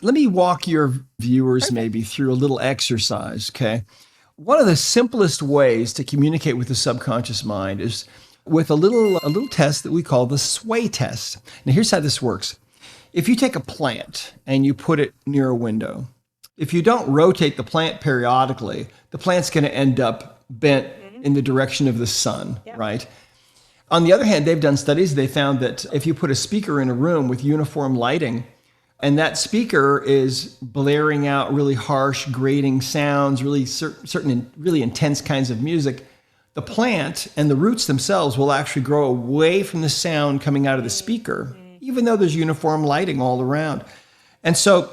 Let me walk your viewers maybe through a little exercise, okay? One of the simplest ways to communicate with the subconscious mind is with a little test that we call the sway test. Now, here's how this works. If you take a plant and you put it near a window, if you don't rotate the plant periodically, the plant's going to end up bent in the direction of the sun, right? On the other hand, they've done studies. They found that if you put a speaker in a room with uniform lighting, and that speaker is blaring out really harsh, grating sounds, really certain really intense kinds of music, the plant and the roots themselves will actually grow away from the sound coming out of the speaker, even though there's uniform lighting all around. And so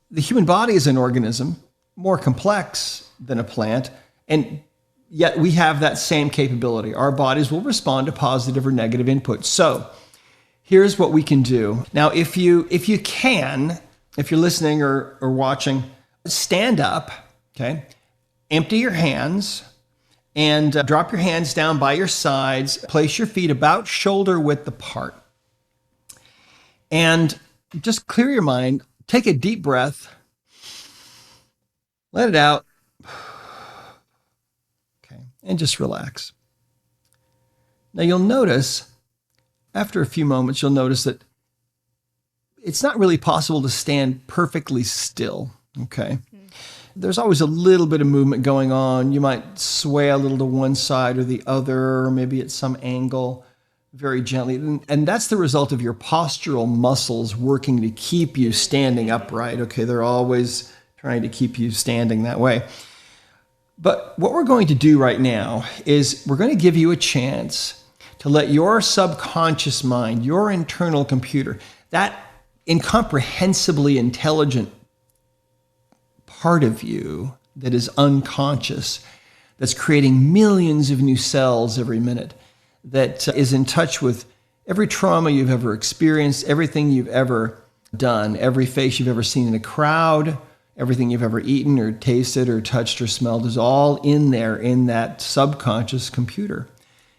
the human body is an organism, more complex than a plant, and yet we have that same capability. Our bodies will respond to positive or negative input. So here's what we can do. Now, if you're listening or watching, stand up, okay? Empty your hands and drop your hands down by your sides. Place your feet about shoulder width apart. And just clear your mind. Take a deep breath. Let it out. Okay, and just relax. Now you'll notice, after a few moments, you'll notice that it's not really possible to stand perfectly still, okay? There's always a little bit of movement going on. You might sway a little to one side or the other, or maybe at some angle, very gently. And that's the result of your postural muscles working to keep you standing upright, okay? They're always trying to keep you standing that way. But what we're going to do right now is we're going to give you a chance to let your subconscious mind, your internal computer, that incomprehensibly intelligent part of you that is unconscious, that's creating millions of new cells every minute, that is in touch with every trauma you've ever experienced, everything you've ever done, every face you've ever seen in a crowd, everything you've ever eaten or tasted or touched or smelled is all in there in that subconscious computer.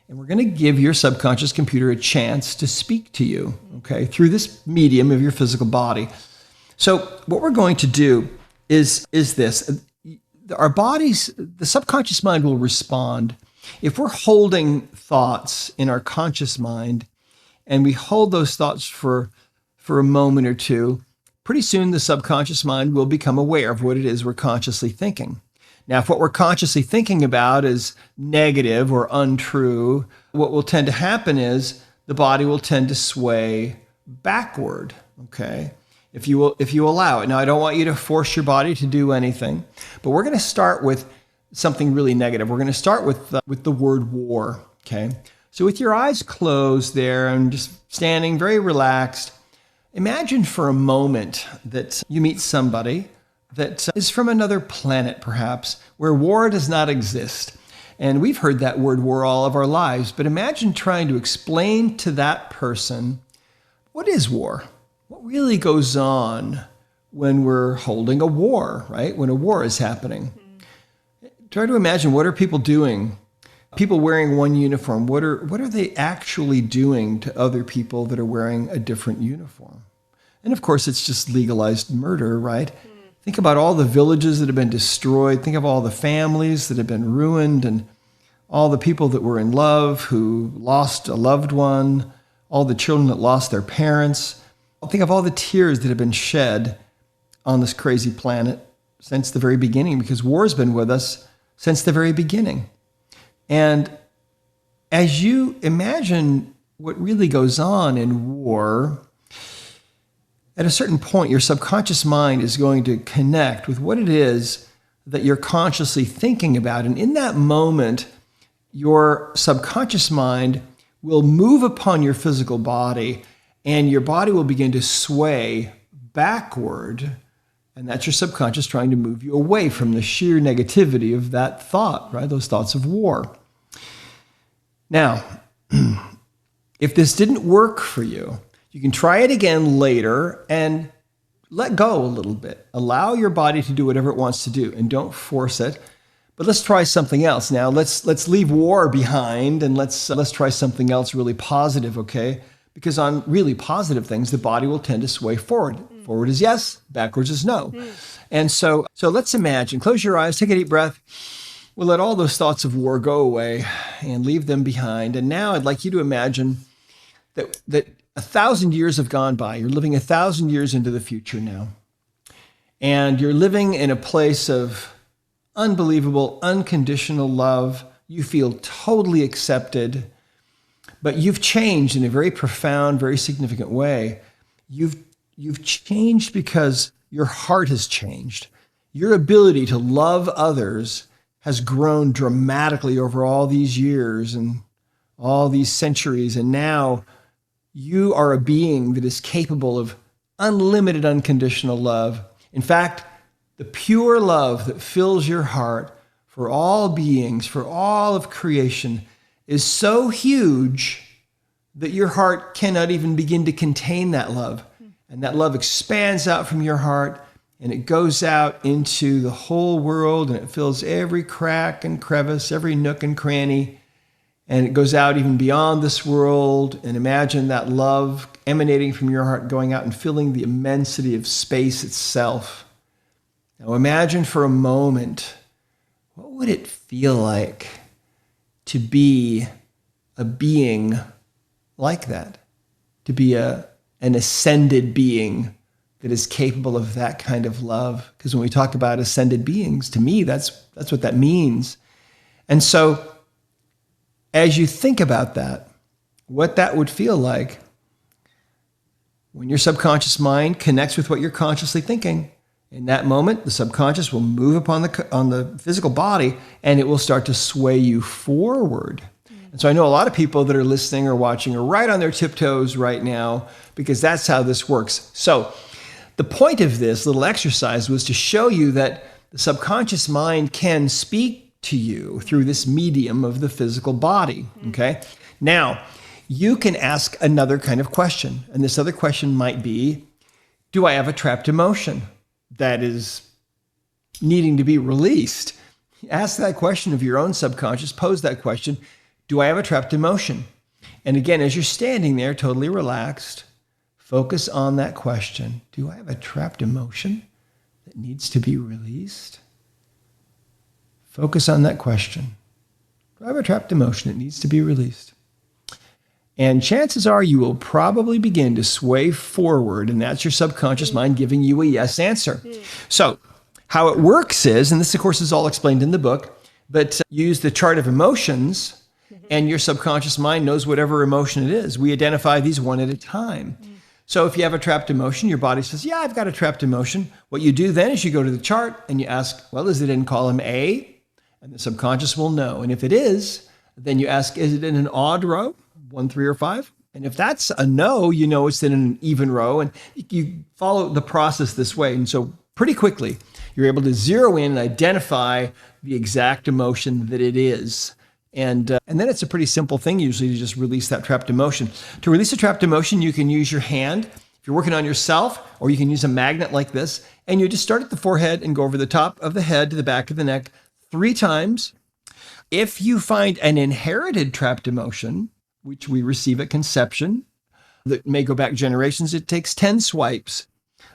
And we're going to give your subconscious computer a chance to speak to you, okay, through this medium of your physical body. So what we're going to do is this. Our bodies, the subconscious mind will respond. If we're holding thoughts in our conscious mind and we hold those thoughts for a moment or two, pretty soon the subconscious mind will become aware of what it is we're consciously thinking. Now, if what we're consciously thinking about is negative or untrue, what will tend to happen is the body will tend to sway backward, okay? If you allow it. Now, I don't want you to force your body to do anything, but we're going to start with something really negative. We're going to start with the word war, okay? So with your eyes closed there and just standing very relaxed, imagine for a moment that you meet somebody that is from another planet, perhaps, where war does not exist. And we've heard that word war all of our lives, but imagine trying to explain to that person, what is war? What really goes on when we're holding a war, right? When a war is happening. Try to imagine, what are people doing? People wearing one uniform, what are they actually doing to other people that are wearing a different uniform? And of course, it's just legalized murder, right? Think about all the villages that have been destroyed. Think of all the families that have been ruined and all the people that were in love who lost a loved one, all the children that lost their parents. Think of all the tears that have been shed on this crazy planet since the very beginning, because war's been with us since the very beginning. And as you imagine what really goes on in war, at a certain point, your subconscious mind is going to connect with what it is that you're consciously thinking about. And in that moment, your subconscious mind will move upon your physical body, and your body will begin to sway backward. And that's your subconscious trying to move you away from the sheer negativity of that thought, right? Those thoughts of war. Now, if this didn't work for you, you can try it again later and let go a little bit. Allow your body to do whatever it wants to do and don't force it. But let's try something else now. Let's leave war behind and let's try something else really positive, okay? Because on really positive things, the body will tend to sway forward. Forward is yes, backwards is no. And so let's imagine, close your eyes, take a deep breath. We'll let all those thoughts of war go away and leave them behind. And now I'd like you to imagine that 1,000 years have gone by. You're living 1,000 years into the future now. And you're living in a place of unbelievable, unconditional love. You feel totally accepted, but you've changed in a very profound, very significant way. You've changed because your heart has changed. Your ability to love others has grown dramatically over all these years and all these centuries. And now you are a being that is capable of unlimited, unconditional love. In fact, the pure love that fills your heart for all beings, for all of creation, is so huge that your heart cannot even begin to contain that love. And that love expands out from your heart, and it goes out into the whole world, and it fills every crack and crevice, every nook and cranny, and it goes out even beyond this world. And imagine that love emanating from your heart going out and filling the immensity of space itself. Now imagine for a moment, what would it feel like to be a being like that? To be an ascended being that is capable of that kind of love? Because when we talk about ascended beings, to me, that's what that means. And so as you think about that, what that would feel like when your subconscious mind connects with what you're consciously thinking, in that moment, the subconscious will move upon the physical body, and it will start to sway you forward. And so I know a lot of people that are listening or watching are right on their tiptoes right now, because that's how this works. So the point of this little exercise was to show you that the subconscious mind can speak to you through this medium of the physical body, okay? Now, you can ask another kind of question, and this other question might be, do I have a trapped emotion that is needing to be released? Ask that question of your own subconscious. Pose that question. Do I have a trapped emotion? And again, as you're standing there totally relaxed, focus on that question. Do I have a trapped emotion that needs to be released? Focus on that question. Do I have a trapped emotion that needs to be released? And chances are you will probably begin to sway forward, and that's your subconscious mind giving you a yes answer. So how it works is, and this of course is all explained in the book, but use the chart of emotions, and your subconscious mind knows whatever emotion it is. We identify these one at a time. So if you have a trapped emotion, your body says, yeah, I've got a trapped emotion. What you do then is you go to the chart and you ask, well, is it in column A? And the subconscious will know. And if it is, then you ask, is it in an odd row? 1, 3, or 5. And if that's a no, you know it's in an even row, and you follow the process this way. And so pretty quickly, you're able to zero in and identify the exact emotion that it is. And then it's a pretty simple thing usually to just release that trapped emotion. To release a trapped emotion, you can use your hand if you're working on yourself, or you can use a magnet like this, and you just start at the forehead and go over the top of the head to the back of the neck 3 times. If you find an inherited trapped emotion, which we receive at conception, that may go back generations, it takes 10 swipes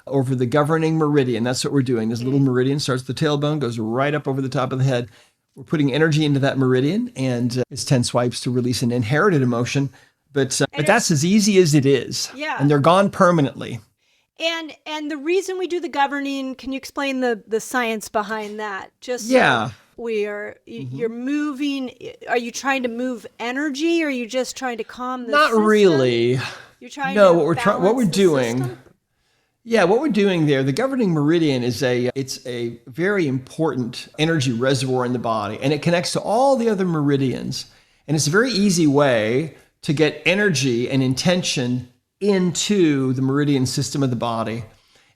over the governing meridian. That's what we're doing. This little meridian starts at the tailbone, goes right up over the top of the head. We're putting energy into that meridian, and it's 10 swipes to release an inherited emotion. But that's as easy as it is. Yeah. And they're gone permanently. And the reason we do the governing, can you explain the science behind that? Just Yeah. You're moving. Are you trying to move energy, or are you just trying to calm the Not system? really. You're trying No, to what we're balance the doing. system? Yeah, what we're doing there, the governing meridian it's a very important energy reservoir in the body, and it connects to all the other meridians. And it's a very easy way to get energy and intention into the meridian system of the body.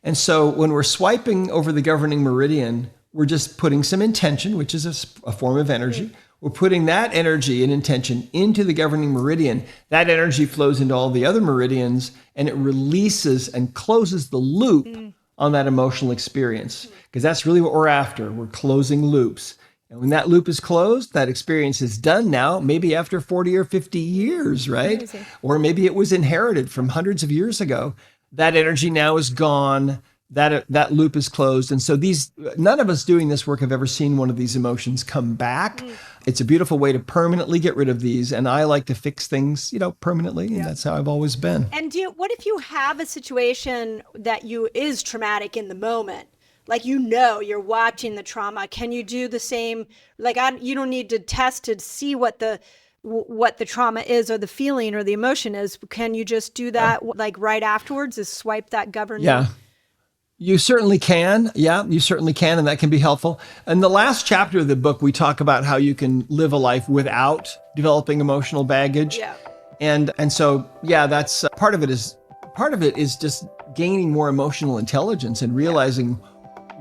And so when we're swiping over the governing meridian, we're just putting some intention, which is a form of energy. We're putting that energy and intention into the governing meridian. That energy flows into all the other meridians, and it releases and closes the loop on that emotional experience. Because that's really what we're after. We're closing loops. And when that loop is closed, that experience is done now, maybe after 40 or 50 years, right? Amazing. Or maybe it was inherited from hundreds of years ago. that energy now is gone. That loop is closed. And so none of us doing this work have ever seen one of these emotions come back. It's a beautiful way to permanently get rid of these. And I like to fix things, permanently. And that's how I've always been. And what if you have a situation that is traumatic in the moment? Like, you're watching the trauma. Can you do the same? Like, you don't need to test to see what the trauma is or the feeling or the emotion is. Can you just do that like right afterwards? Is swipe that governor? Yeah. You certainly can. Yeah, you certainly can. And that can be helpful. In the last chapter of the book, we talk about how you can live a life without developing emotional baggage. Yeah. And so, yeah, that's part of it is just gaining more emotional intelligence and realizing,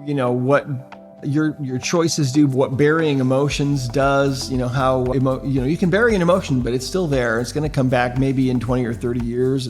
what your choices do, what burying emotions does, how you can bury an emotion, but it's still there. It's going to come back maybe in 20 or 30 years.